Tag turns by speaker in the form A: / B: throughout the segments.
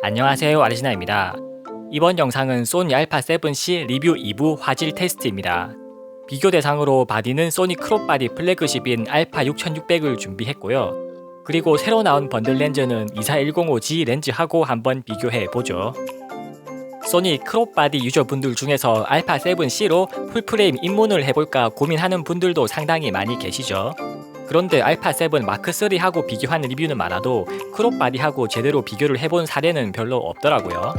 A: 안녕하세요, 아르지나입니다. 이번 영상은 소니 알파 7C 리뷰 2부 화질 테스트입니다. 비교 대상으로 바디는 소니 크롭바디 플래그십인 알파 6600을 준비했고요. 그리고 새로 나온 번들 렌즈는 24105G 렌즈하고 한번 비교해 보죠. 소니 크롭바디 유저분들 중에서 알파 7C로 풀프레임 입문을 해볼까 고민하는 분들도 상당히 많이 계시죠. 그런데 알파 7 마크 3하고 비교한 리뷰는 많아도 크롭바디하고 제대로 비교를 해본 사례는 별로 없더라고요.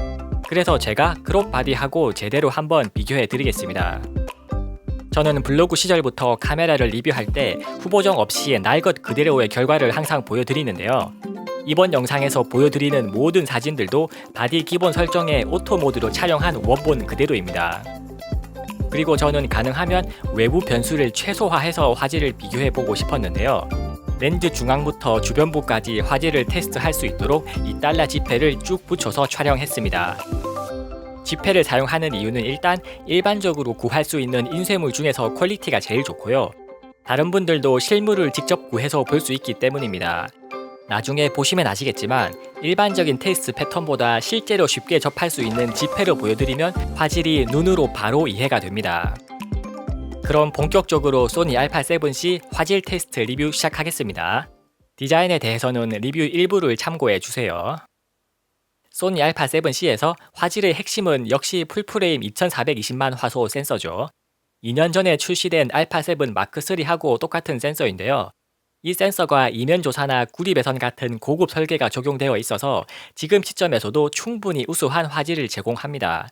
A: 그래서 제가 크롭바디하고 제대로 한번 비교해 드리겠습니다. 저는 블로그 시절부터 카메라를 리뷰할 때 후보정 없이 날 것 그대로의 결과를 항상 보여드리는데요. 이번 영상에서 보여드리는 모든 사진들도 바디 기본 설정의 오토 모드로 촬영한 원본 그대로입니다. 그리고 저는 가능하면 외부 변수를 최소화해서 화질을 비교해보고 싶었는데요. 렌즈 중앙부터 주변부까지 화질을 테스트할 수 있도록 2달러 지폐를 쭉 붙여서 촬영했습니다. 지폐를 사용하는 이유는 일단 일반적으로 구할 수 있는 인쇄물 중에서 퀄리티가 제일 좋고요. 다른 분들도 실물을 직접 구해서 볼 수 있기 때문입니다. 나중에 보시면 아시겠지만 일반적인 테스트 패턴보다 실제로 쉽게 접할 수 있는 지폐로 보여드리면 화질이 눈으로 바로 이해가 됩니다. 그럼 본격적으로 소니 알파 7C 화질 테스트 리뷰 시작하겠습니다. 디자인에 대해서는 리뷰 일부를 참고해 주세요. 소니 알파 7C에서 화질의 핵심은 역시 풀프레임 2420만 화소 센서죠. 2년 전에 출시된 알파 7 마크 3하고 똑같은 센서인데요. 이 센서가 이면 조사나 구리 배선 같은 고급 설계가 적용되어 있어서 지금 시점에서도 충분히 우수한 화질을 제공합니다.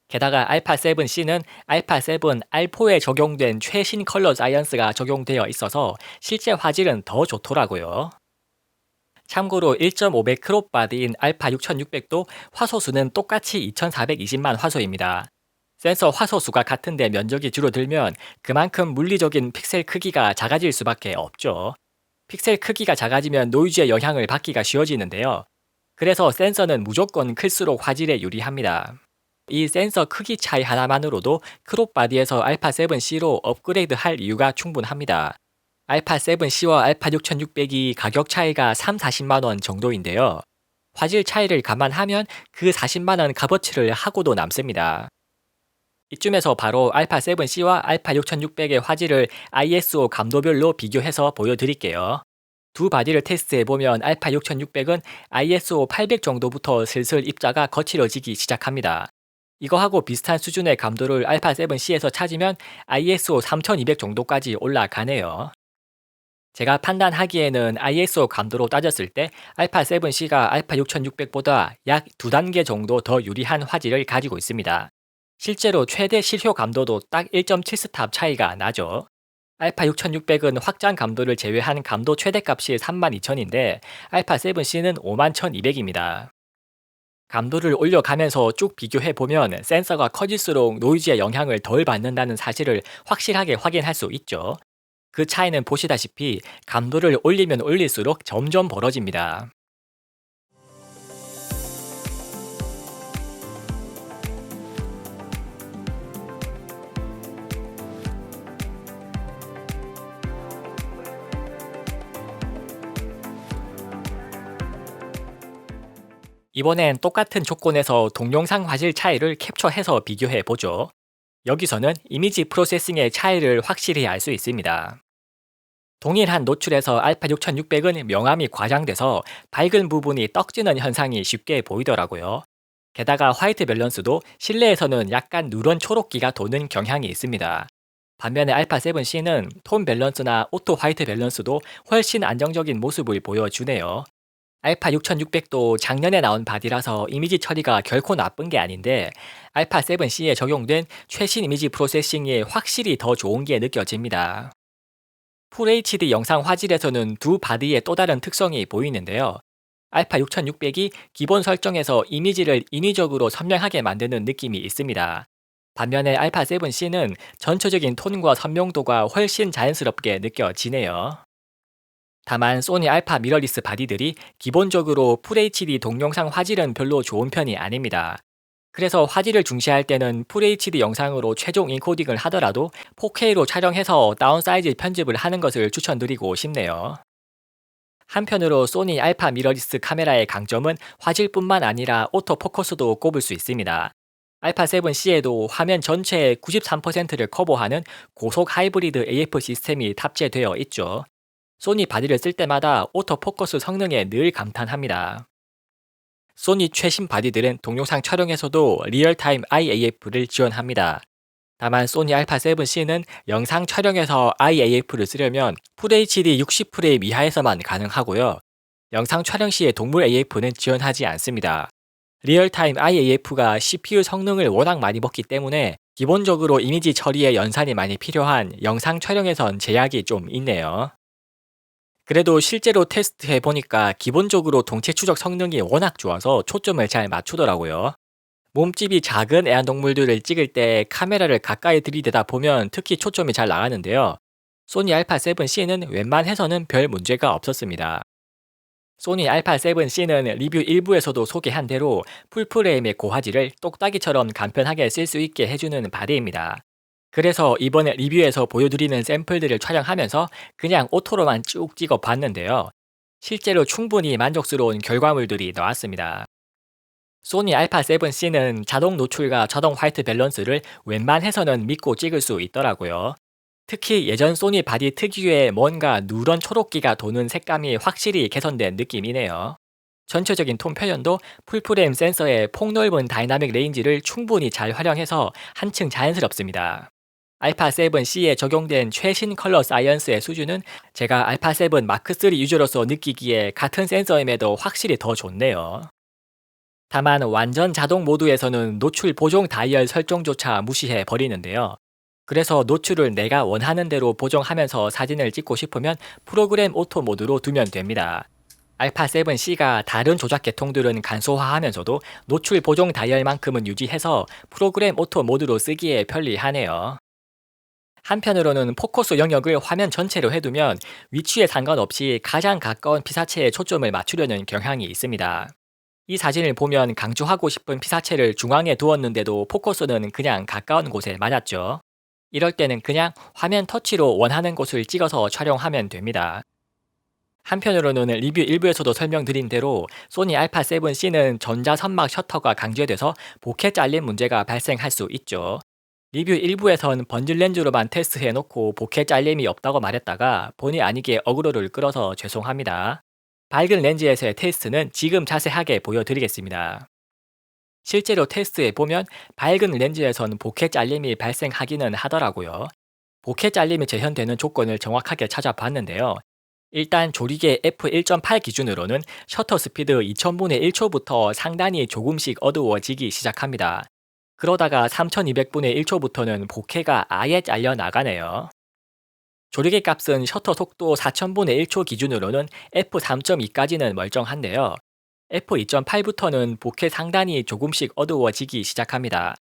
A: 게다가 알파 7C는 알파 7 R4에 적용된 최신 컬러 사이언스가 적용되어 있어서 실제 화질은 더 좋더라고요. 참고로 1.5배 크롭 바디인 알파 6600도 화소수는 똑같이 2420만 화소입니다. 센서 화소수가 같은데 면적이 줄어들면 그만큼 물리적인 픽셀 크기가 작아질 수밖에 없죠. 픽셀 크기가 작아지면 노이즈의 영향을 받기가 쉬워지는데요. 그래서 센서는 무조건 클수록 화질에 유리합니다. 이 센서 크기 차이 하나만으로도 크롭 바디에서 알파 7C로 업그레이드 할 이유가 충분합니다. 알파 7C와 알파 6600이 가격 차이가 3-40만원 정도인데요. 화질 차이를 감안하면 그 40만원 값어치를 하고도 남습니다. 이쯤에서 바로 알파 7C와 알파 6600의 화질을 ISO 감도별로 비교해서 보여드릴게요. 두 바디를 테스트해보면 알파 6600은 ISO 800 정도부터 슬슬 입자가 거칠어지기 시작합니다. 이거하고 비슷한 수준의 감도를 알파 7C에서 찾으면 ISO 3200 정도까지 올라가네요. 제가 판단하기에는 ISO 감도로 따졌을 때 알파 7C가 알파 6600보다 약 2단계 정도 더 유리한 화질을 가지고 있습니다. 실제로 최대 실효 감도도 딱 1.7스탑 차이가 나죠. 알파 6600은 확장 감도를 제외한 감도 최대값이 32,000인데 알파 7C는 51,200입니다. 감도를 올려가면서 쭉 비교해보면 센서가 커질수록 노이즈의 영향을 덜 받는다는 사실을 확실하게 확인할 수 있죠. 그 차이는 보시다시피 감도를 올리면 올릴수록 점점 벌어집니다. 이번엔 똑같은 조건에서 동영상 화질 차이를 캡처해서 비교해 보죠. 여기서는 이미지 프로세싱의 차이를 확실히 알 수 있습니다. 동일한 노출에서 알파 6600은 명암이 과장돼서 밝은 부분이 떡지는 현상이 쉽게 보이더라고요. 게다가 화이트 밸런스도 실내에서는 약간 누런 초록기가 도는 경향이 있습니다. 반면에 알파 7C는 톤 밸런스나 오토 화이트 밸런스도 훨씬 안정적인 모습을 보여주네요. 알파 6600도 작년에 나온 바디라서 이미지 처리가 결코 나쁜 게 아닌데 알파 7C에 적용된 최신 이미지 프로세싱이 확실히 더 좋은 게 느껴집니다. FHD 영상 화질에서는 두 바디의 또 다른 특성이 보이는데요. 알파 6600이 기본 설정에서 이미지를 인위적으로 선명하게 만드는 느낌이 있습니다. 반면에 알파 7C는 전체적인 톤과 선명도가 훨씬 자연스럽게 느껴지네요. 다만 소니 알파 미러리스 바디들이 기본적으로 FHD 동영상 화질은 별로 좋은 편이 아닙니다. 그래서 화질을 중시할 때는 FHD 영상으로 최종 인코딩을 하더라도 4K로 촬영해서 다운사이즈 편집을 하는 것을 추천드리고 싶네요. 한편으로 소니 알파 미러리스 카메라의 강점은 화질뿐만 아니라 오토포커스도 꼽을 수 있습니다. 알파 7C에도 화면 전체의 93%를 커버하는 고속 하이브리드 AF 시스템이 탑재되어 있죠. 소니 바디를 쓸 때마다 오토포커스 성능에 늘 감탄합니다. 소니 최신 바디들은 동영상 촬영에서도 리얼타임 IAF를 지원합니다. 다만 소니 알파 7C는 영상 촬영에서 IAF를 쓰려면 FHD 60프레임 이하에서만 가능하고요. 영상 촬영 시의 동물 AF는 지원하지 않습니다. 리얼타임 IAF가 CPU 성능을 워낙 많이 먹기 때문에 기본적으로 이미지 처리에 연산이 많이 필요한 영상 촬영에선 제약이 좀 있네요. 그래도 실제로 테스트해보니까 기본적으로 동체 추적 성능이 워낙 좋아서 초점을 잘 맞추더라고요. 몸집이 작은 애완동물들을 찍을 때 카메라를 가까이 들이대다 보면 특히 초점이 잘 나가는데요. 소니 알파 7C는 웬만해서는 별 문제가 없었습니다. 소니 알파 7C는 리뷰 일부에서도 소개한 대로 풀프레임의 고화질을 똑딱이처럼 간편하게 쓸 수 있게 해주는 바디입니다. 그래서 이번에 리뷰에서 보여드리는 샘플들을 촬영하면서 그냥 오토로만 쭉 찍어 봤는데요. 실제로 충분히 만족스러운 결과물들이 나왔습니다. 소니 알파 7C는 자동 노출과 자동 화이트 밸런스를 웬만해서는 믿고 찍을 수 있더라고요. 특히 예전 소니 바디 특유의 뭔가 누런 초록기가 도는 색감이 확실히 개선된 느낌이네요. 전체적인 톤 표현도 풀프레임 센서의 폭넓은 다이나믹 레인지를 충분히 잘 활용해서 한층 자연스럽습니다. 알파 7C에 적용된 최신 컬러 사이언스의 수준은 제가 알파 7 마크 3 유저로서 느끼기에 같은 센서임에도 확실히 더 좋네요. 다만 완전 자동 모드에서는 노출 보정 다이얼 설정조차 무시해 버리는데요. 그래서 노출을 내가 원하는 대로 보정하면서 사진을 찍고 싶으면 프로그램 오토 모드로 두면 됩니다. 알파 7C가 다른 조작 계통들은 간소화하면서도 노출 보정 다이얼만큼은 유지해서 프로그램 오토 모드로 쓰기에 편리하네요. 한편으로는 포커스 영역을 화면 전체로 해두면 위치에 상관없이 가장 가까운 피사체에 초점을 맞추려는 경향이 있습니다. 이 사진을 보면 강조하고 싶은 피사체를 중앙에 두었는데도 포커스는 그냥 가까운 곳에 맞았죠. 이럴 때는 그냥 화면 터치로 원하는 곳을 찍어서 촬영하면 됩니다. 한편으로는 리뷰 일부에서도 설명드린 대로 소니 알파 7C는 전자선막 셔터가 강제돼서 보케 잘림 문제가 발생할 수 있죠. 리뷰 일부에선 번들 렌즈로만 테스트해놓고 보케 잘림이 없다고 말했다가 본의 아니게 어그로를 끌어서 죄송합니다. 밝은 렌즈에서의 테스트는 지금 자세하게 보여드리겠습니다. 실제로 테스트해보면 밝은 렌즈에선 보케 잘림이 발생하기는 하더라고요. 보케 잘림이 재현되는 조건을 정확하게 찾아봤는데요. 일단 조리개 f1.8 기준으로는 셔터 스피드 2000분의 1초부터 상단이 조금씩 어두워지기 시작합니다. 그러다가 3200분의 1초부터는 보케가 아예 잘려 나가네요. 조리개 값은 셔터 속도 4000분의 1초 기준으로는 f3.2까지는 멀쩡한데요. f2.8부터는 보케 상단이 조금씩 어두워지기 시작합니다.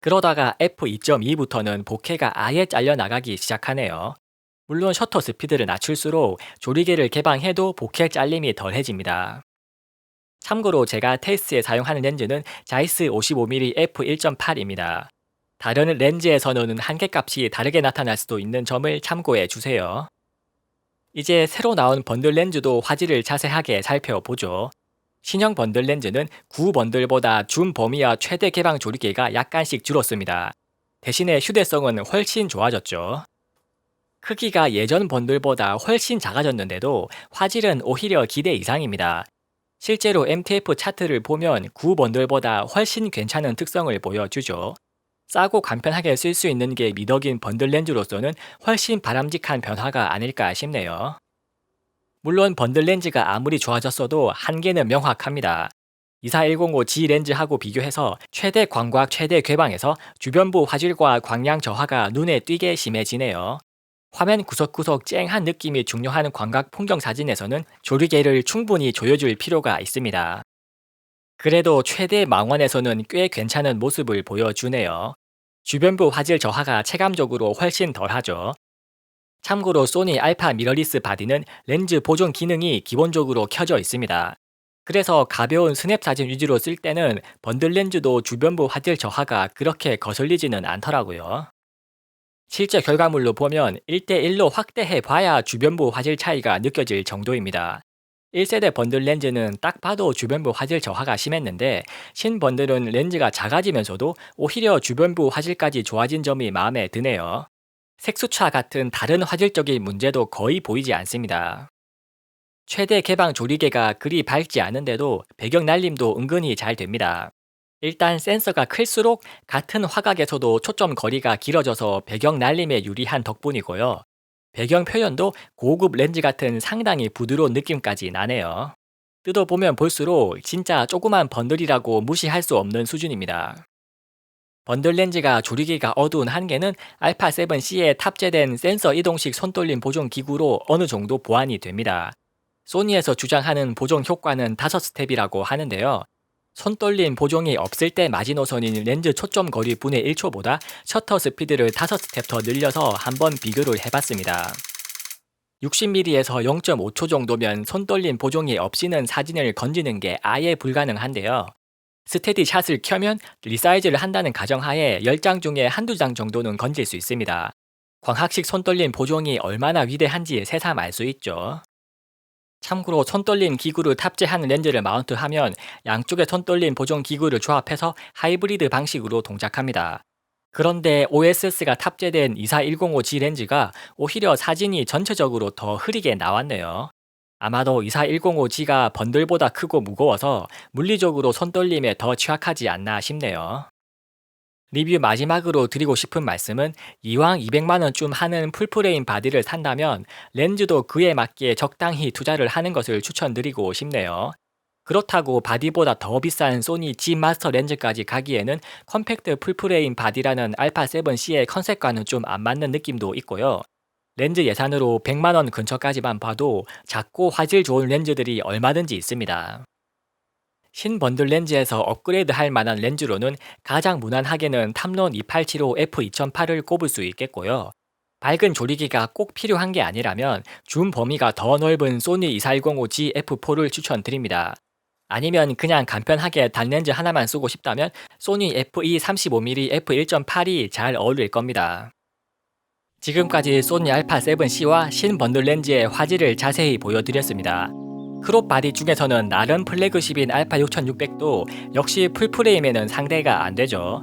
A: 그러다가 f2.2부터는 보케가 아예 잘려 나가기 시작하네요. 물론 셔터 스피드를 낮출수록 조리개를 개방해도 보케 잘림이 덜해집니다. 참고로 제가 테스트에 사용하는 렌즈는 자이스 55mm f1.8입니다. 다른 렌즈에서는 한계값이 다르게 나타날 수도 있는 점을 참고해 주세요. 이제 새로 나온 번들 렌즈도 화질을 자세하게 살펴보죠. 신형 번들 렌즈는 구 번들보다 줌 범위와 최대 개방 조리개가 약간씩 줄었습니다. 대신에 휴대성은 훨씬 좋아졌죠. 크기가 예전 번들보다 훨씬 작아졌는데도 화질은 오히려 기대 이상입니다. 실제로 MTF 차트를 보면 구 번들보다 훨씬 괜찮은 특성을 보여주죠. 싸고 간편하게 쓸 수 있는 게 미덕인 번들 렌즈로서는 훨씬 바람직한 변화가 아닐까 싶네요. 물론 번들 렌즈가 아무리 좋아졌어도 한계는 명확합니다. 24105G 렌즈하고 비교해서 최대 광각 최대 궤방에서 주변부 화질과 광량 저하가 눈에 띄게 심해지네요. 화면 구석구석 쨍한 느낌이 중요한 광각 풍경 사진에서는 조리개를 충분히 조여줄 필요가 있습니다. 그래도 최대 망원에서는 꽤 괜찮은 모습을 보여주네요. 주변부 화질 저하가 체감적으로 훨씬 덜하죠. 참고로 소니 알파 미러리스 바디는 렌즈 보정 기능이 기본적으로 켜져 있습니다. 그래서 가벼운 스냅 사진 위주로 쓸 때는 번들 렌즈도 주변부 화질 저하가 그렇게 거슬리지는 않더라고요. 실제 결과물로 보면 1대1로 확대해 봐야 주변부 화질 차이가 느껴질 정도입니다. 1세대 번들 렌즈는 딱 봐도 주변부 화질 저하가 심했는데 신번들은 렌즈가 작아지면서도 오히려 주변부 화질까지 좋아진 점이 마음에 드네요. 색수차 같은 다른 화질적인 문제도 거의 보이지 않습니다. 최대 개방 조리개가 그리 밝지 않은데도 배경 날림도 은근히 잘 됩니다. 일단 센서가 클수록 같은 화각에서도 초점 거리가 길어져서 배경 날림에 유리한 덕분이고요. 배경 표현도 고급 렌즈 같은 상당히 부드러운 느낌까지 나네요. 뜯어보면 볼수록 진짜 조그만 번들이라고 무시할 수 없는 수준입니다. 번들 렌즈가 조리기가 어두운 한계는 α7C에 탑재된 센서 이동식 손떨림 보정 기구로 어느 정도 보완이 됩니다. 소니에서 주장하는 보정 효과는 5스텝이라고 하는데요. 손떨림 보정이 없을 때 마지노선인 렌즈 초점 거리 분의 1초보다 셔터 스피드를 5스텝 더 늘려서 한번 비교를 해봤습니다. 60mm에서 0.5초 정도면 손떨림 보정이 없이는 사진을 건지는 게 아예 불가능한데요. 스테디 샷을 켜면 리사이즈를 한다는 가정하에 10장 중에 한두 장 정도는 건질 수 있습니다. 광학식 손떨림 보정이 얼마나 위대한지 새삼 알 수 있죠. 참고로 손떨림 기구를 탑재한 렌즈를 마운트하면 양쪽의 손떨림 보정 기구를 조합해서 하이브리드 방식으로 동작합니다. 그런데 OSS가 탑재된 24105G 렌즈가 오히려 사진이 전체적으로 더 흐리게 나왔네요. 아마도 24105G가 번들보다 크고 무거워서 물리적으로 손떨림에 더 취약하지 않나 싶네요. 리뷰 마지막으로 드리고 싶은 말씀은 이왕 200만원쯤 하는 풀프레임 바디를 산다면 렌즈도 그에 맞게 적당히 투자를 하는 것을 추천드리고 싶네요. 그렇다고 바디보다 더 비싼 소니 G 마스터 렌즈까지 가기에는 컴팩트 풀프레임 바디라는 α7C의 컨셉과는 좀 안 맞는 느낌도 있고요. 렌즈 예산으로 100만원 근처까지만 봐도 작고 화질 좋은 렌즈들이 얼마든지 있습니다. 신번들 렌즈에서 업그레이드 할 만한 렌즈로는 가장 무난하게는 탐론 2875 f2.8을 꼽을 수 있겠고요. 밝은 조리기가 꼭 필요한 게 아니라면 줌 범위가 더 넓은 소니 2410G f4를 추천드립니다. 아니면 그냥 간편하게 단렌즈 하나만 쓰고 싶다면 소니 FE 35mm f1.8이 잘 어울릴 겁니다. 지금까지 소니 α7C와 신번들 렌즈의 화질을 자세히 보여드렸습니다. 크롭 바디 중에서는 나름 플래그십인 α6600도 역시 풀프레임에는 상대가 안되죠.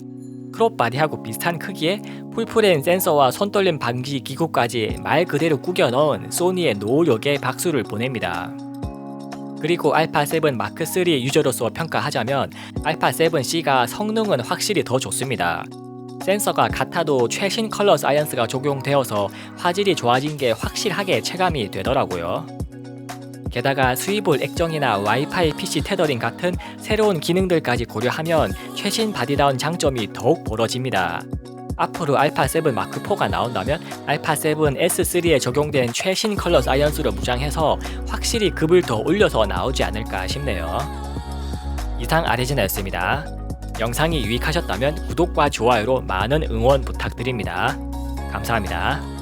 A: 크롭 바디하고 비슷한 크기에 풀프레임 센서와 손떨림 방지 기구까지 말 그대로 구겨 넣은 소니의 노력에 박수를 보냅니다. 그리고 α7 마크3 유저로서 평가하자면 α7C가 성능은 확실히 더 좋습니다. 센서가 같아도 최신 컬러 사이언스가 적용되어서 화질이 좋아진 게 확실하게 체감이 되더라고요. 게다가 스위블 액정이나 와이파이 PC 테더링 같은 새로운 기능들까지 고려하면 최신 바디다운 장점이 더욱 벌어집니다. 앞으로 α7 마크4가 나온다면 α7 S3에 적용된 최신 컬러 사이언스로 무장해서 확실히 급을 더 올려서 나오지 않을까 싶네요. 이상 아레지나였습니다. 영상이 유익하셨다면 구독과 좋아요로 많은 응원 부탁드립니다. 감사합니다.